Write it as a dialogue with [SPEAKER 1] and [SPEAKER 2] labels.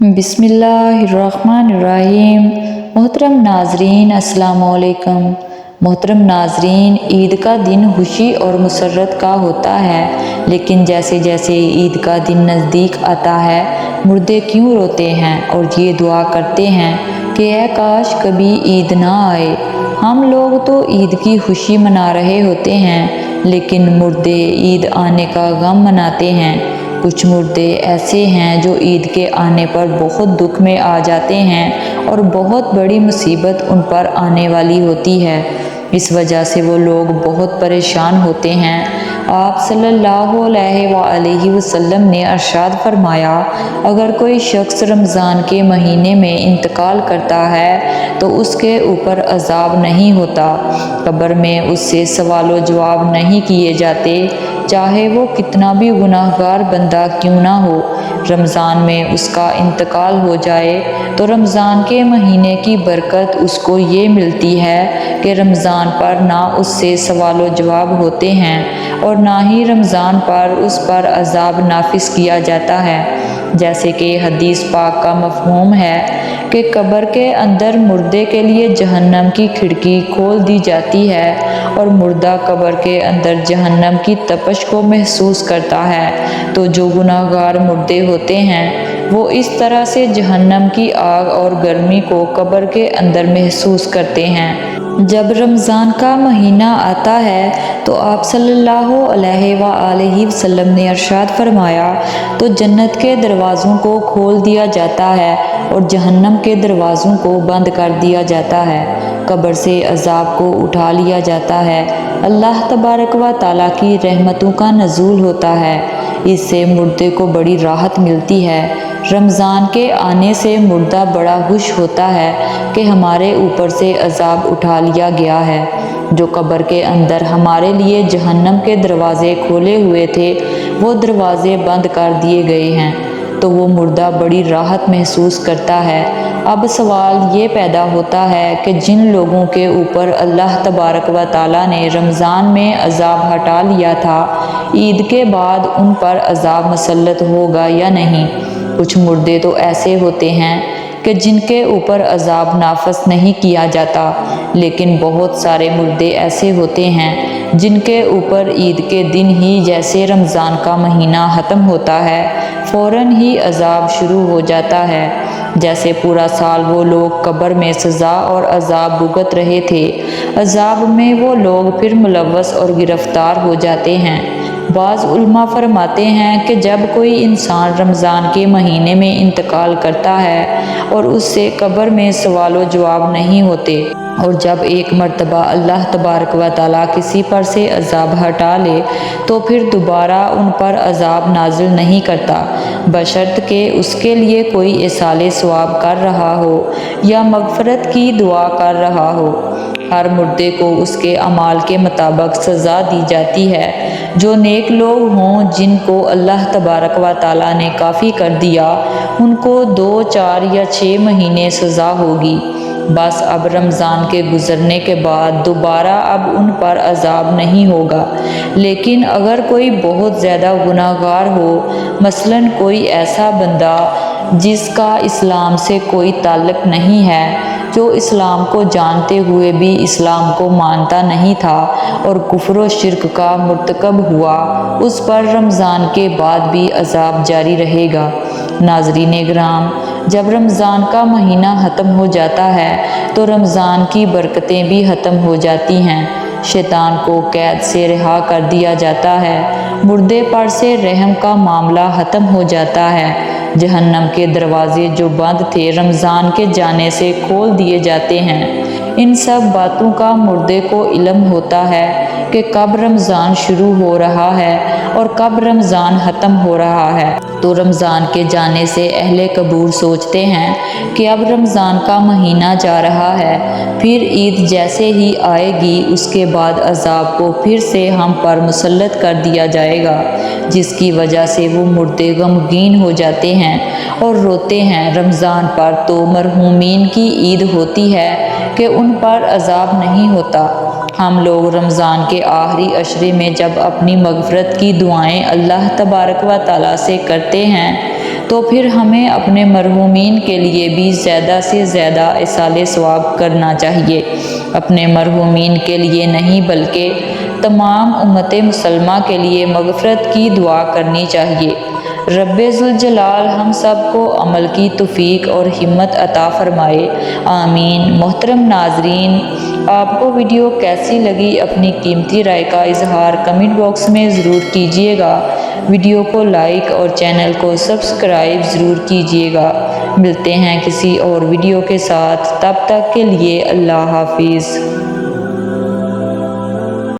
[SPEAKER 1] بسم اللہ الرحمن الرحیم۔ محترم ناظرین السلام علیکم۔ محترم ناظرین، عید کا دن خوشی اور مسرت کا ہوتا ہے، لیکن جیسے جیسے عید کا دن نزدیک آتا ہے مردے کیوں روتے ہیں اور یہ دعا کرتے ہیں کہ اے کاش کبھی عید نہ آئے۔ ہم لوگ تو عید کی خوشی منا رہے ہوتے ہیں، لیکن مردے عید آنے کا غم مناتے ہیں۔ کچھ مردے ایسے ہیں جو عید کے آنے پر بہت دکھ میں آ جاتے ہیں اور بہت بڑی مصیبت ان پر آنے والی ہوتی ہے، اس وجہ سے وہ لوگ بہت پریشان ہوتے ہیں۔ آپ صلی اللہ علیہ وآلہ وسلم نے ارشاد فرمایا، اگر کوئی شخص رمضان کے مہینے میں انتقال کرتا ہے تو اس کے اوپر عذاب نہیں ہوتا، قبر میں اس سے سوال و جواب نہیں کیے جاتے، چاہے وہ کتنا بھی گناہگار بندہ کیوں نہ ہو۔ رمضان میں اس کا انتقال ہو جائے تو رمضان کے مہینے کی برکت اس کو یہ ملتی ہے کہ رمضان پر نہ اس سے سوال و جواب ہوتے ہیں اور نہ ہی رمضان پر اس پر عذاب نافذ کیا جاتا ہے۔ جیسے کہ حدیث پاک کا مفہوم ہے کہ قبر کے اندر مردے کے لیے جہنم کی کھڑکی کھول دی جاتی ہے اور مردہ قبر کے اندر جہنم کی تپش کو محسوس کرتا ہے، تو جو گناہگار مردے ہوتے ہیں وہ اس طرح سے جہنم کی آگ اور گرمی کو قبر کے اندر محسوس کرتے ہیں۔ جب رمضان کا مہینہ آتا ہے تو آپ صلی اللہ علیہ وآلہ وسلم نے ارشاد فرمایا، تو جنت کے دروازوں کو کھول دیا جاتا ہے اور جہنم کے دروازوں کو بند کر دیا جاتا ہے، قبر سے عذاب کو اٹھا لیا جاتا ہے، اللہ تبارک و تعالیٰ کی رحمتوں کا نزول ہوتا ہے، اس سے مردے کو بڑی راحت ملتی ہے۔ رمضان کے آنے سے مردہ بڑا خوش ہوتا ہے کہ ہمارے اوپر سے عذاب اٹھا لیا گیا ہے، جو قبر کے اندر ہمارے لیے جہنم کے دروازے کھولے ہوئے تھے وہ دروازے بند کر دیے گئے ہیں، تو وہ مردہ بڑی راحت محسوس کرتا ہے۔ اب سوال یہ پیدا ہوتا ہے کہ جن لوگوں کے اوپر اللہ تبارک و تعالیٰ نے رمضان میں عذاب ہٹا لیا تھا، عید کے بعد ان پر عذاب مسلط ہوگا یا نہیں؟ کچھ مردے تو ایسے ہوتے ہیں کہ جن کے اوپر عذاب نافذ نہیں کیا جاتا، لیکن بہت سارے مردے ایسے ہوتے ہیں جن کے اوپر عید کے دن ہی جیسے رمضان کا مہینہ ختم ہوتا ہے فوراً ہی عذاب شروع ہو جاتا ہے، جیسے پورا سال وہ لوگ قبر میں سزا اور عذاب بھگت رہے تھے، عذاب میں وہ لوگ پھر ملوث اور گرفتار ہو جاتے ہیں۔ بعض علماء فرماتے ہیں کہ جب کوئی انسان رمضان کے مہینے میں انتقال کرتا ہے اور اس سے قبر میں سوال و جواب نہیں ہوتے، اور جب ایک مرتبہ اللہ تبارک و تعالیٰ کسی پر سے عذاب ہٹا لے تو پھر دوبارہ ان پر عذاب نازل نہیں کرتا، بشرط کہ اس کے لیے کوئی ایصال ثواب کر رہا ہو یا مغفرت کی دعا کر رہا ہو۔ ہر مردے کو اس کے اعمال کے مطابق سزا دی جاتی ہے۔ جو نیک لوگ ہوں جن کو اللہ تبارک و تعالیٰ نے کافی کر دیا، ان کو 2، 4 یا 6 مہینے سزا ہوگی، بس اب رمضان کے گزرنے کے بعد دوبارہ اب ان پر عذاب نہیں ہوگا۔ لیکن اگر کوئی بہت زیادہ گناہگار ہو، مثلاً کوئی ایسا بندہ جس کا اسلام سے کوئی تعلق نہیں ہے، جو اسلام کو جانتے ہوئے بھی اسلام کو مانتا نہیں تھا اور کفر و شرک کا مرتکب ہوا، اس پر رمضان کے بعد بھی عذاب جاری رہے گا۔ ناظرین گرام، جب رمضان کا مہینہ ختم ہو جاتا ہے تو رمضان کی برکتیں بھی ختم ہو جاتی ہیں، شیطان کو قید سے رہا کر دیا جاتا ہے، مردے پر سے رحم کا معاملہ ختم ہو جاتا ہے، جہنم کے دروازے جو بند تھے رمضان کے جانے سے کھول دیے جاتے ہیں۔ ان سب باتوں کا مردے کو علم ہوتا ہے کہ کب رمضان شروع ہو رہا ہے اور کب رمضان ختم ہو رہا ہے، تو رمضان کے جانے سے اہل قبور سوچتے ہیں کہ اب رمضان کا مہینہ جا رہا ہے، پھر عید جیسے ہی آئے گی اس کے بعد عذاب کو پھر سے ہم پر مسلط کر دیا جائے گا، جس کی وجہ سے وہ مردے غمگین ہو جاتے ہیں اور روتے ہیں۔ رمضان پر تو مرحومین کی عید ہوتی ہے کہ ان پر عذاب نہیں ہوتا۔ ہم لوگ رمضان کے آخری عشرے میں جب اپنی مغفرت کی دعائیں اللہ تبارک و تعالیٰ سے کرتے ہیں تو پھر ہمیں اپنے مرحومین کے لیے بھی زیادہ سے زیادہ ایصال ثواب کرنا چاہیے۔ اپنے مرحومین کے لیے نہیں بلکہ تمام امت مسلمہ کے لیے مغفرت کی دعا کرنی چاہیے۔ رب ذوالجلال ہم سب کو عمل کی توفیق اور ہمت عطا فرمائے، آمین۔ محترم ناظرین، آپ کو ویڈیو کیسی لگی اپنی قیمتی رائے کا اظہار کمنٹ باکس میں ضرور کیجیے گا۔ ویڈیو کو لائک اور چینل کو سبسکرائب ضرور کیجیے گا۔ ملتے ہیں کسی اور ویڈیو کے ساتھ، تب تک کے لیے اللہ حافظ۔